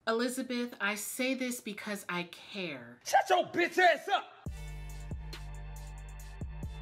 Elizabeth, I say this because I care. Shut your bitch ass up!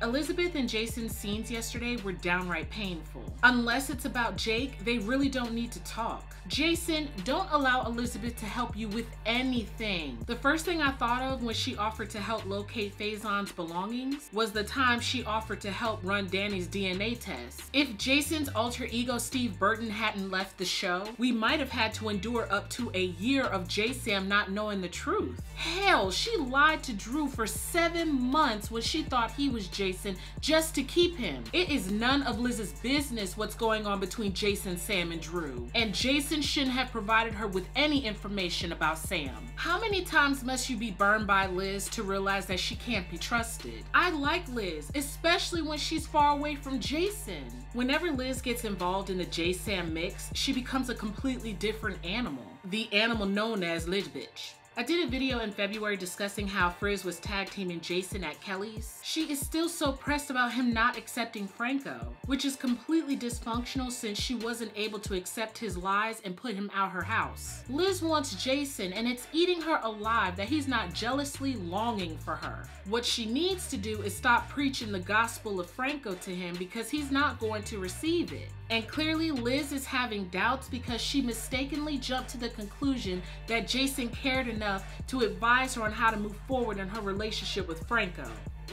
Elizabeth and Jason's scenes yesterday were downright painful. Unless it's about Jake, they really don't need to talk. Jason, don't allow Elizabeth to help you with anything. The first thing I thought of when she offered to help locate Faison's belongings was the time she offered to help run Danny's DNA test. If Jason's alter ego Steve Burton hadn't left the show, we might have had to endure up to a year of J-Sam not knowing the truth. Hell, she lied to Drew for 7 months when she thought he was Jason just to keep him. It is none of Liz's business what's going on between Jason, Sam, and Drew. And Jason shouldn't have provided her with any information about Sam. How many times must you be burned by Liz to realize that she can't be trusted? I like Liz, especially when she's far away from Jason. Whenever Liz gets involved in the J-Sam mix, she becomes a completely different animal. The animal known as Liz Bitch. I did a video in February discussing how Frizz was tag teaming Jason at Kelly's. She is still so pressed about him not accepting Franco, which is completely dysfunctional since she wasn't able to accept his lies and put him out her house. Liz wants Jason, and it's eating her alive that he's not jealously longing for her. What she needs to do is stop preaching the gospel of Franco to him because he's not going to receive it. And clearly Liz is having doubts because she mistakenly jumped to the conclusion that Jason cared enough to advise her on how to move forward in her relationship with Franco.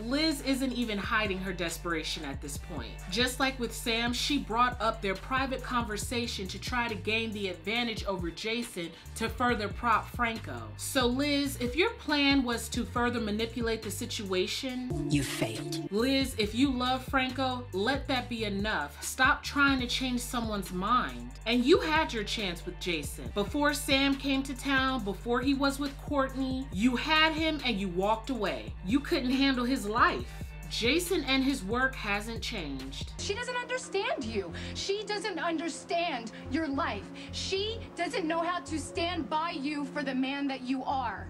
Liz isn't even hiding her desperation at this point. Just like with Sam, she brought up their private conversation to try to gain the advantage over Jason to further prop Franco. So Liz, if your plan was to further manipulate the situation, you failed. Liz, if you love Franco, let that be enough. Stop trying to change someone's mind. And you had your chance with Jason. Before Sam came to town, before he was with Courtney, you had him and you walked away. You couldn't handle his life. Jason and his work hasn't changed. She doesn't understand you. She doesn't understand your life. She doesn't know how to stand by you for the man that you are.